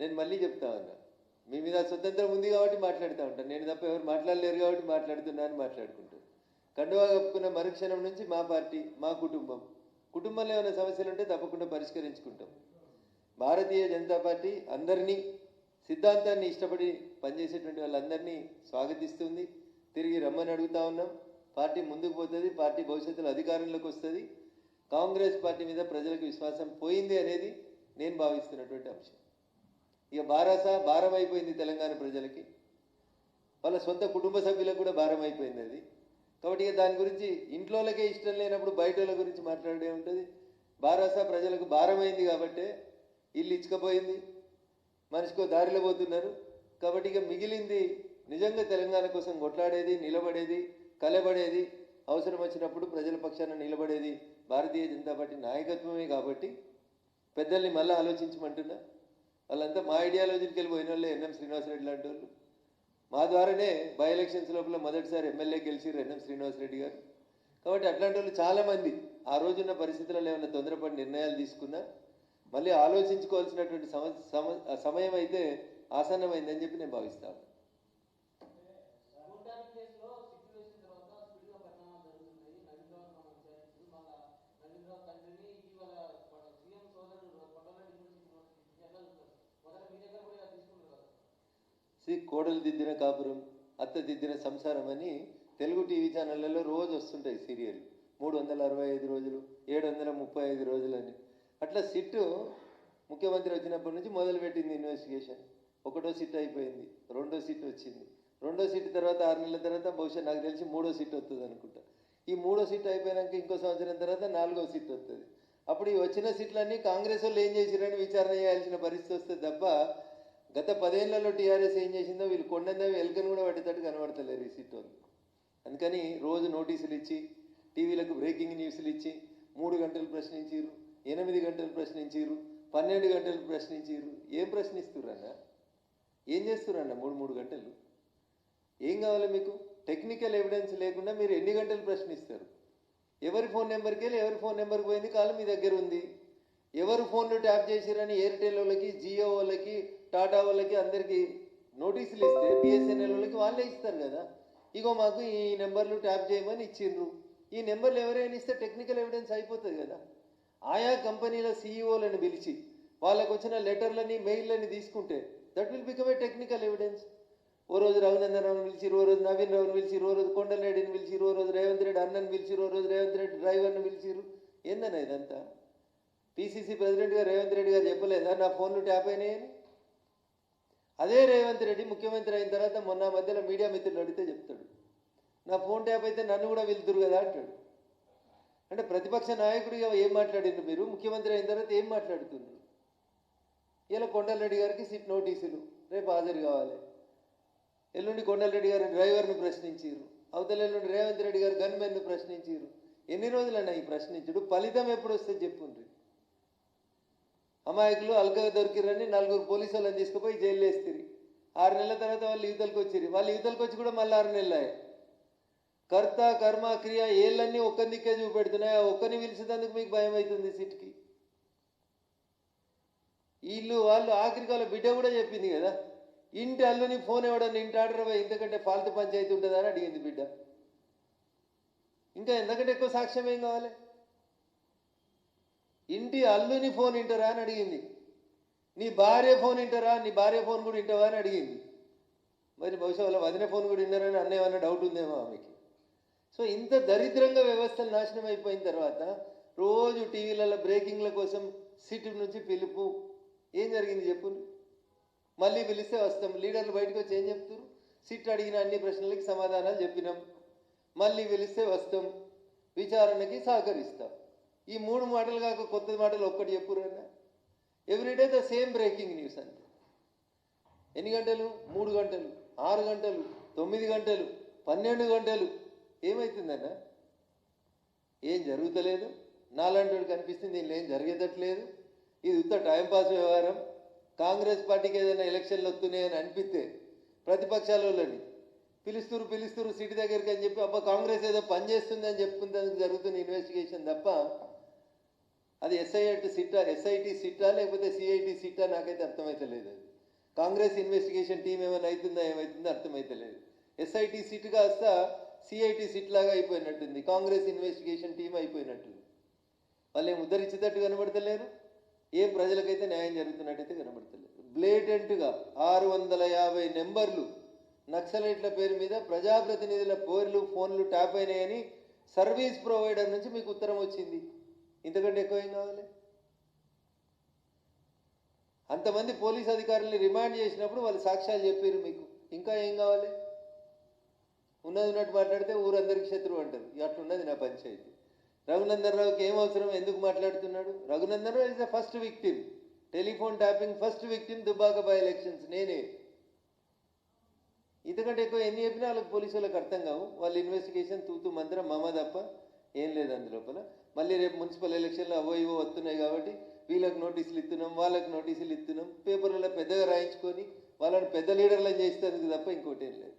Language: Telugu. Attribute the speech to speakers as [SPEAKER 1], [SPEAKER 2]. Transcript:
[SPEAKER 1] నేను మళ్ళీ చెప్తా ఉన్నా, మీ మీద స్వతంత్రం ఉంది కాబట్టి మాట్లాడుతూ ఉంటాను. నేను తప్ప ఎవరు మాట్లాడలేరు కాబట్టి మాట్లాడుతున్నాను మాట్లాడుకుంటాను. కండువా కప్పుకున్న మరుక్షణం నుంచి మా పార్టీ, మా కుటుంబంలో ఏమైనా సమస్యలు ఉంటే తప్పకుండా పరిష్కరించుకుంటాం. భారతీయ జనతా పార్టీ అందరినీ, సిద్ధాంతాన్ని ఇష్టపడి పనిచేసేటువంటి వాళ్ళందరినీ స్వాగతిస్తుంది. తిరిగి రమ్మని అడుగుతా ఉన్నాం. పార్టీ ముందుకు పోతుంది, పార్టీ భవిష్యత్తులో అధికారంలోకి వస్తుంది. కాంగ్రెస్ పార్టీ మీద ప్రజలకు విశ్వాసం పోయింది అనేది నేను భావిస్తున్నటువంటి అంశం. ఇక భారం అయిపోయింది తెలంగాణ ప్రజలకి, వాళ్ళ సొంత కుటుంబ సభ్యులకు కూడా భారం అయిపోయింది అది. కాబట్టి ఇక దాని గురించి ఇంట్లోలకే ఇష్టం లేనప్పుడు బయట వాళ్ళ గురించి మాట్లాడే ఉంటుంది. ప్రజలకు భారమైంది కాబట్టి ఇల్లు ఇచ్చుకపోయింది, మనిషికో దారిలో పోతున్నారు. కాబట్టి ఇక మిగిలింది నిజంగా తెలంగాణ కోసం కొట్లాడేది, నిలబడేది, కలబడేది, అవసరం వచ్చినప్పుడు ప్రజల పక్షాన నిలబడేది భారతీయ జనతా పార్టీ నాయకత్వమే. కాబట్టి పెద్దల్ని మళ్ళీ ఆలోచించమంటున్నా. వాళ్ళంతా మా ఐడియాలజీకి వెళ్ళి పోయిన వాళ్ళే. ఎన్ఎం శ్రీనివాసరెడ్డి లాంటి వాళ్ళు మా ద్వారానే బై ఎలక్షన్స్ లోపల మొదటిసారి ఎమ్మెల్యే గెలిచిరు ఎన్ఎం శ్రీనివాసరెడ్డి గారు. కాబట్టి అట్లాంటి వాళ్ళు చాలామంది ఆ రోజున్న పరిస్థితులలో ఏమైనా తొందరపడి నిర్ణయాలు తీసుకున్నా మళ్ళీ ఆలోచించుకోవాల్సినటువంటి సమయం అయితే ఆసన్నమైందని చెప్పి నేను భావిస్తాను. కోడలు దిద్దిన కాపురం, అత్త దిద్దిన సంసారం అని తెలుగు టీవీ ఛానళ్ళలో రోజు వస్తుంటాయి సీరియల్. 365 రోజులు, 735 రోజులని. అట్లా సిట్టు ముఖ్యమంత్రి వచ్చినప్పటి నుంచి మొదలుపెట్టింది ఇన్వెస్టిగేషన్. ఒకటో సిట్ అయిపోయింది, రెండో సిట్ వచ్చింది. రెండో సిట్ తర్వాత 6 నెలల తర్వాత బహుశా నాకు తెలిసి మూడో సిట్ వస్తుంది అనుకుంటా. ఈ మూడో సిట్ అయిపోయాక ఇంకో సంవత్సరం తర్వాత 4వ సిట్ వస్తుంది. అప్పుడు ఈ వచ్చిన సీట్లన్నీ కాంగ్రెస్ వాళ్ళు ఏం చేసిరని విచారణ చేయాల్సిన పరిస్థితి వస్తుంది తప్ప గత 10 ఏళ్లలో టీఆర్ఎస్ ఏం చేసిందో వీళ్ళు కొండందవి ఎలుకను కూడా పట్టేటట్టు కనబడతలేరు ఈ సీట్ వాళ్ళు. అందుకని రోజు నోటీసులు ఇచ్చి, టీవీలకు బ్రేకింగ్ న్యూస్లు ఇచ్చి 3 గంటలు ప్రశ్నించారు, 8 గంటలు ప్రశ్నించారు, 12 గంటలు ప్రశ్నించారు. ఏం ప్రశ్నిస్తుర్రన్నా? ఏం చేస్తుర్రన్నా 3 గంటలు? ఏం కావాలి మీకు? టెక్నికల్ ఎవిడెన్స్ లేకుండా మీరు ఎన్ని గంటలు ప్రశ్నిస్తారు? ఎవరి ఫోన్ నెంబర్కి వెళ్ళి ఎవరి ఫోన్ నెంబర్కి పోయింది కాల్ మీ దగ్గర ఉంది. ఎవరు ఫోన్లు ట్యాప్ చేసిరని ఎయిర్టెల్ వాళ్ళకి, జియో వాళ్ళకి, టాటా వాళ్ళకి అందరికీ నోటీసులు ఇస్తే బిఎస్ఎన్ఎల్ వాళ్ళకి వాళ్ళే ఇస్తారు కదా. ఇగో మాకు ఈ నెంబర్లు ట్యాప్ చేయమని ఇచ్చిండ్రు, ఈ నెంబర్లు ఎవరైనా ఇస్తే టెక్నికల్ ఎవిడెన్స్ అయిపోతుంది కదా. ఆయా కంపెనీల సీఈఓలను పిలిచి వాళ్ళకు వచ్చిన లెటర్లని, మెయిల్లని తీసుకుంటే that will become a technical evidence. ఓ రోజు రఘునందన్ రావుని పిలిచిరు, ఓ రోజు నవీన్ రావుని పిలిచిరు, ఓ రోజు కొండలరెడ్డిని పిలిచిరు, ఓ రోజు రేవంత్ రెడ్డి అన్నని పిలిచిరు, ఓ రోజు రేవంత్ రెడ్డి డ్రైవర్ని పిలిచిరు. ఏందన్నా ఇదంతా? పిసిసి ప్రెసిడెంట్ గారు రేవంత్ రెడ్డి గారు చెప్పలేదా నా ఫోన్లు ట్యాప్ అయినాయని? అదే రేవంత్ రెడ్డి ముఖ్యమంత్రి అయిన తర్వాత మొన్న మధ్యలో మీడియా మిత్రులు అడిగితే చెప్తాడు, నా ఫోన్ ట్యాప్ అయితే నన్ను కూడా వెళ్తురు కదా అంటాడు. అంటే ప్రతిపక్ష నాయకుడిగా ఏం మాట్లాడిండ్రు మీరు? ముఖ్యమంత్రి అయిన తర్వాత ఏం మాట్లాడుతున్నారు? ఇలా కొండలరెడ్డి గారికి సిట్ నోటీసులు, రేపు హాజరు కావాలి. ఎల్లుండి కొండలరెడ్డి గారు డ్రైవర్ను ప్రశ్నించారు, అవతల ఎల్లుండి రేవంత్ రెడ్డి గారు గన్మెన్ను ప్రశ్నించారు. ఎన్ని రోజులన్నా ఈ ప్రశ్నించుడు? ఫలితం ఎప్పుడు వస్తే చెప్పుండ్రి. అమాయకులు అల్కగా దొరికిరని 4 పోలీసు వాళ్ళని తీసుకుపోయి జైలు వేస్తారు. 6 నెలల తర్వాత వాళ్ళు యువతలకు వచ్చారు. వాళ్ళు యువతలకు వచ్చి కూడా మళ్ళీ 6 నెలలు. కర్త కర్మ క్రియ ఏళ్ళన్నీ ఒక్క దిక్కే చూపెడుతున్నాయి. ఒక్కరిని పిలిచేందుకు మీకు భయం అవుతుంది సిట్కి. వీళ్ళు వాళ్ళు ఆఖరికి వాళ్ళ బిడ్డ కూడా చెప్పింది కదా, ఇంటి అల్లుని ఫోన్ ఇవ్వడం ఇంటి ఆర్డర్ పోయి ఇంతకంటే ఫాల్తు పంచాయతీ ఉంటుందని అడిగింది బిడ్డ. ఇంకా ఎంతకంటే ఎక్కువ సాక్ష్యం ఏం కావాలి? ఇంటి అల్లుని ఫోన్ వింటారా అని అడిగింది. నీ భార్య ఫోన్ వింటారా, నీ భార్య ఫోన్ కూడా వింటావా అని అడిగింది. మరి బహుశా వాళ్ళ వదిన ఫోన్ కూడా విన్నారని అన్నేమన్నా డౌట్ ఉందేమో ఆమెకి. సో ఇంత దరిద్రంగా వ్యవస్థలు నాశనం అయిపోయిన తర్వాత రోజు టీవీలలో బ్రేకింగ్ల కోసం సిటీ నుంచి పిలుపు. ఏం జరిగింది చెప్పు? మళ్ళీ పిలిస్తే వస్తాం. లీడర్లు బయటకు వచ్చి ఏం చెప్తారు? సిట్ అడిగిన అన్ని ప్రశ్నలకి సమాధానాలు చెప్పినాం, మళ్ళీ పిలిస్తే వస్తాం, విచారణకి సహకరిస్తాం. ఈ 3 మాటలు కాక కొత్త మాటలు ఒక్కటి చెప్పురన్నా. Everyday the same breaking news అంతే. ఎన్ని గంటలు? 3 గంటలు, 6 గంటలు, 9 గంటలు, 12 గంటలు. ఏమవుతుందన్నా? ఏం జరుగుతలేదు. నాలాంటి వాడు కనిపిస్తుంది దీనిలో ఏం జరిగేటట్లేదు. ఇది ఉత్త టైంపాస్ వ్యవహారం. కాంగ్రెస్ పార్టీకి ఏదైనా ఎలక్షన్లు వస్తున్నాయని అనిపిస్తే ప్రతిపక్షాలని పిలుస్తురు సిటీ దగ్గరికి అని చెప్పి అబ్బా కాంగ్రెస్ ఏదో పనిచేస్తుంది అని చెప్పుకునేందుకు జరుగుతున్న ఇన్వెస్టిగేషన్ తప్ప అది ఎస్ఐటి సిట్టా లేకపోతే సిఐటి సిట్టా నాకైతే అర్థమైతలేదు. అది కాంగ్రెస్ ఇన్వెస్టిగేషన్ టీం ఏమైనా అవుతుందా ఏమవుతుందో అర్థమైతలేదు. ఎస్ఐటి సిట్ కాస్త సిఐటి సిట్ లాగా అయిపోయినట్టుంది, కాంగ్రెస్ ఇన్వెస్టిగేషన్ టీం అయిపోయినట్టుంది. వాళ్ళు ఏం ఉద్ధరించేటట్టు కనబడతలేరు, ఏం ప్రజలకైతే న్యాయం జరుగుతున్నట్టయితే కనబడతలేదు. బ్లేటెంట్గా 650 నెంబర్లు నక్సలైట్ల పేరు మీద ప్రజాప్రతినిధుల పేర్లు ఫోన్లు ట్యాప్ అయినాయని సర్వీస్ ప్రొవైడర్ నుంచి మీకు ఉత్తరం వచ్చింది. ఇంతకంటే ఎక్కువ ఏం కావాలి? అంతమంది పోలీస్ అధికారుల్ని రిమాండ్ చేసినప్పుడు వాళ్ళు సాక్ష్యాలు చెప్పారు మీకు, ఇంకా ఏం కావాలి? ఉన్నది ఉన్నట్టు మాట్లాడితే ఊరందరికీ శత్రువు అంటారు. అట్లున్నది నా పంచాయతీ. రఘునందన్ రావుకి ఏం అవసరం, ఎందుకు మాట్లాడుతున్నాడు? Raghunandan Rao is the first victim, telephone tapping first victim Dubbaka by elections నేనే. ఇంతకంటే ఎక్కువ ఎన్ని చెప్పినా వాళ్ళకి పోలీసు వాళ్ళకి అర్థం కావు. వాళ్ళ ఇన్వెస్టిగేషన్ తూతూ మంత్రం మమ తప్ప ఏం లేదు అందులోపల. మళ్ళీ రేపు మున్సిపల్ ఎలక్షన్లు అవో ఇవో వస్తున్నాయి కాబట్టి వీళ్ళకి నోటీసులు ఇస్తున్నాం, వాళ్ళకి నోటీసులు ఇస్తున్నాం, పేపర్లలో పెద్దగా రాయించుకొని వాళ్ళని పెద్ద లీడర్లను చేసేందుకు తప్ప ఇంకోటి ఏం లేదు.